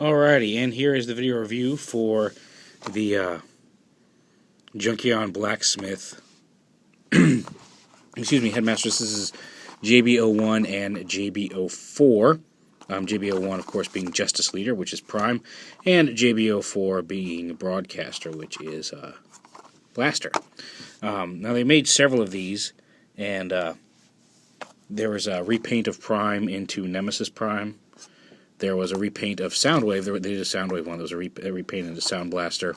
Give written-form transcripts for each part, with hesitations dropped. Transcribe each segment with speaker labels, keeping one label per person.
Speaker 1: Alrighty, and here is the video review for the Junkion Blacksmith, excuse me, Headmasters. This is JB01 and JB04. JB01, of course, being Justice Leader, which is Prime, and JB04 being Broadcaster, which is Blaster. Now, they made several of these, and there was a repaint of Prime into Nemesis Prime. There was a repaint of Soundwave. They did a Soundwave one. There was a repaint into Sound Blaster.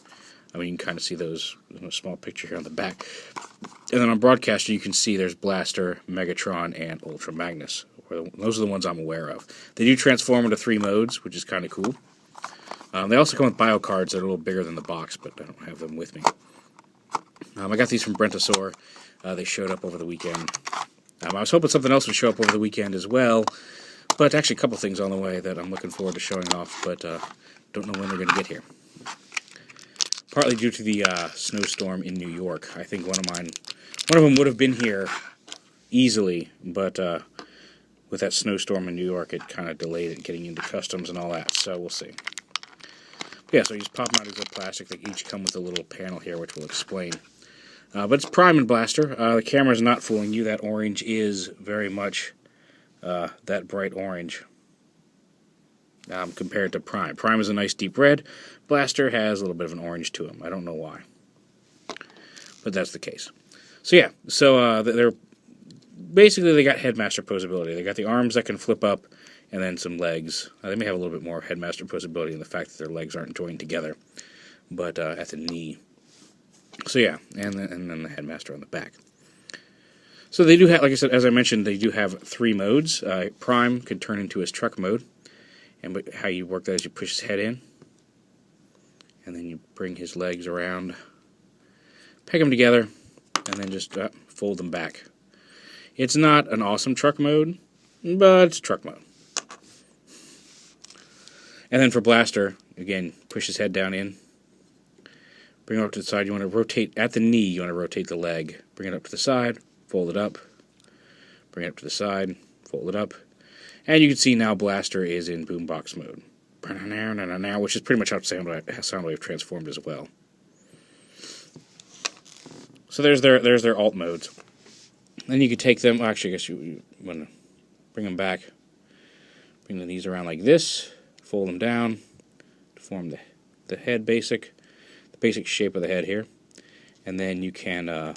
Speaker 1: I mean, you can kind of see those in a small picture here on the back. And then on Broadcaster, you can see there's Blaster, Megatron, and Ultra Magnus. Those are the ones I'm aware of. They do transform into 3 modes, which is kind of cool. They also come with bio cards that are a little bigger than the box, but I don't have them with me. I got these from Brentosaur. They showed up over the weekend. I was hoping something else would show up over the weekend as well. But actually, a couple things on the way that I'm looking forward to showing off, but don't know when they're going to get here. Partly due to the snowstorm in New York. I think one of them would have been here easily, but with that snowstorm in New York, it kind of delayed it getting into customs and all that. So we'll see. Yeah, so you just pop them out of the plastic. They each come with a little panel here, which we'll explain. But it's Prime and Blaster. The camera's not fooling you. That orange is very much that bright orange compared to Prime. Prime is a nice deep red. Blaster has a little bit of an orange to him. I don't know why, but that's the case. So yeah, they're basically, they got Headmaster posability. They got the arms that can flip up, and then some legs. They may have a little bit more Headmaster posability in the fact that their legs aren't joined together, but at the knee. So yeah, and then the Headmaster on the back. So they do have, like I said, as I mentioned, they do have 3 modes. Prime can turn into his truck mode, and how you work that is you push his head in, and then you bring his legs around, peg them together, and then just fold them back. It's not an awesome truck mode, but it's truck mode. And then for Blaster, again, push his head down in, bring it up to the side. You want to rotate at the knee, you want to rotate the leg, bring it up to the side, fold it up, bring it up to the side, fold it up, and you can see now Blaster is in boombox mode, which is pretty much how Soundwave transformed as well. So there's their alt modes. Then you can take them. Actually, I guess you want to bring them back, bring the knees around like this, fold them down to form the head the basic shape of the head here, and then you can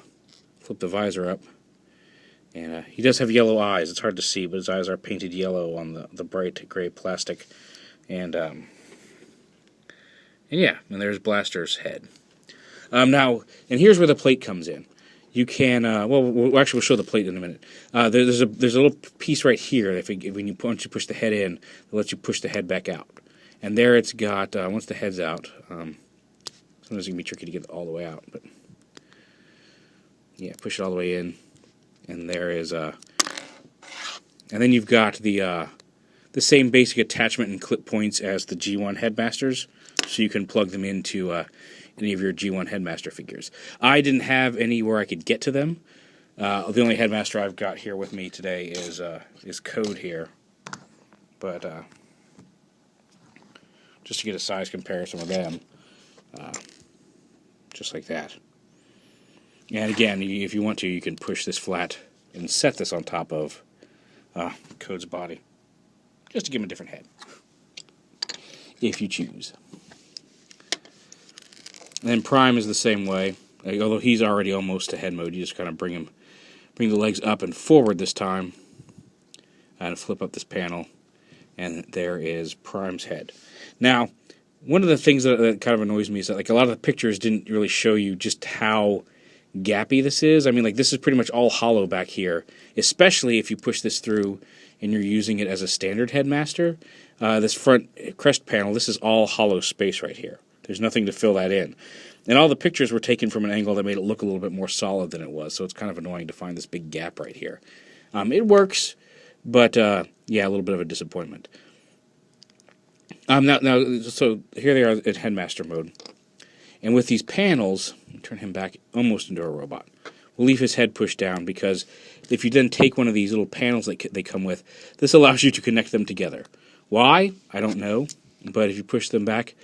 Speaker 1: flip the visor up. And he does have yellow eyes. It's hard to see, but his eyes are painted yellow on the bright gray plastic. And yeah, and there's Blaster's head. Now, and here's where the plate comes in. You can, we'll show the plate in a minute. There's a little piece right here that once you push the head in, it lets you push the head back out. And there it's got, once the head's out, sometimes it can be tricky to get it all the way out, but yeah, push it all the way in. And there is and then you've got the same basic attachment and clip points as the G1 Headmasters, so you can plug them into any of your G1 Headmaster figures. I didn't have anywhere I could get to them. The only Headmaster I've got here with me today is Code here, but just to get a size comparison with them, just like that. And again, if you want to, you can push this flat and set this on top of Code's body, just to give him a different head, if you choose. And then Prime is the same way, although he's already almost to head mode. You just kind of bring the legs up and forward this time, and flip up this panel, and there is Prime's head. Now, one of the things that kind of annoys me is that like a lot of the pictures didn't really show you just how gappy this is. I mean, like, this is pretty much all hollow back here, especially if you push this through and you're using it as a standard Headmaster. This front crest panel, this is all hollow space right here. There's nothing to fill that in. And all the pictures were taken from an angle that made it look a little bit more solid than it was, so it's kind of annoying to find this big gap right here. It works, but yeah, a little bit of a disappointment. So here they are in Headmaster mode. And with these panels, turn him back almost into a robot. We'll leave his head pushed down because if you then take one of these little panels that they come with, this allows you to connect them together. Why? I don't know. but if you push them back,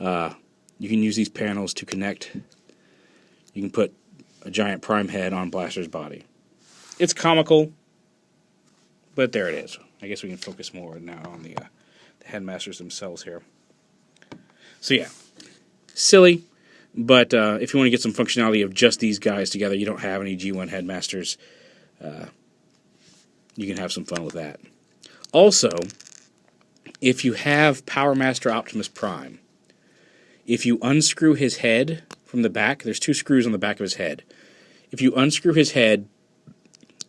Speaker 1: you can use these panels to connect. You can put a giant Prime head on Blaster's body. It's comical, but there it is. I guess we can focus more now on the Headmasters themselves here. So yeah, silly, but if you want to get some functionality of just these guys together, you don't have any G1 Headmasters, you can have some fun with that. Also, if you have Power Master Optimus Prime, if you unscrew his head from the back, there's 2 screws on the back of his head. If you unscrew his head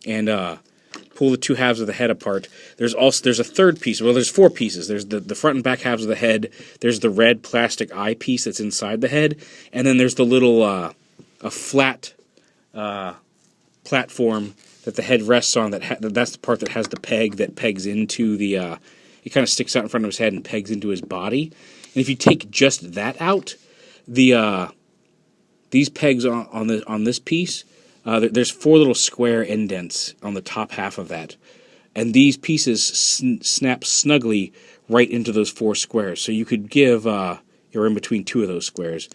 Speaker 1: and pull the 2 halves of the head apart, there's a third piece. Well, there's 4 pieces. There's the front and back halves of the head. There's the red plastic eye piece that's inside the head, and then there's the little a flat platform that the head rests on. That's the part that has the peg that pegs into the. It kind of sticks out in front of his head and pegs into his body. And if you take just that out, these pegs on this piece. There's 4 little square indents on the top half of that. And these pieces snap snugly right into those 4 squares. So you could give, you're in between 2 of those squares.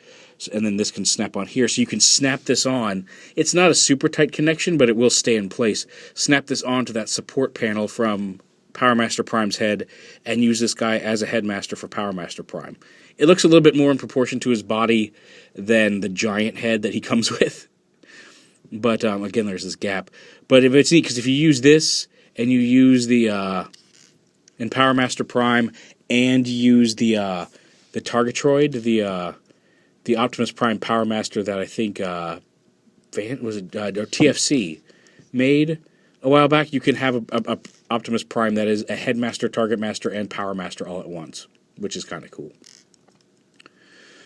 Speaker 1: And then this can snap on here. So you can snap this on. It's not a super tight connection, but it will stay in place. Snap this onto that support panel from Power Master Prime's head and use this guy as a Headmaster for Power Master Prime. It looks a little bit more in proportion to his body than the giant head that he comes with. But, again, there's this gap. But if it's neat, because if you use this, and you use the, in Power Master Prime, and you use the Targetroid, the Optimus Prime Power Master that I think, or TFC made a while back, you can have a Optimus Prime that is a Headmaster, Target Master, and Power Master all at once, which is kind of cool.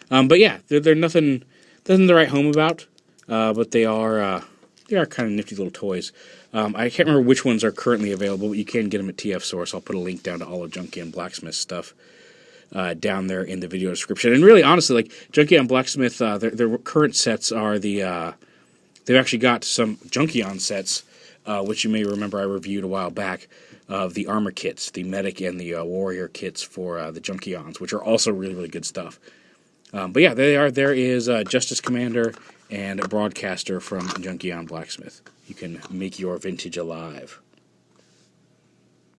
Speaker 1: But yeah, they're nothing to write home about. But they are kind of nifty little toys. I can't remember which ones are currently available, but you can get them at TFsource. I'll put a link down to all of Junkion Blacksmith stuff down there in the video description. And really, honestly, like Junkion Blacksmith, their current sets are they've actually got some Junkion sets, which you may remember I reviewed a while back, of the armor kits, the medic and the warrior kits for the Junkions, which are also really, really good stuff. But yeah, there is Justice Commander and a Broadcaster from Junkion Blacksmith. You can make your vintage alive.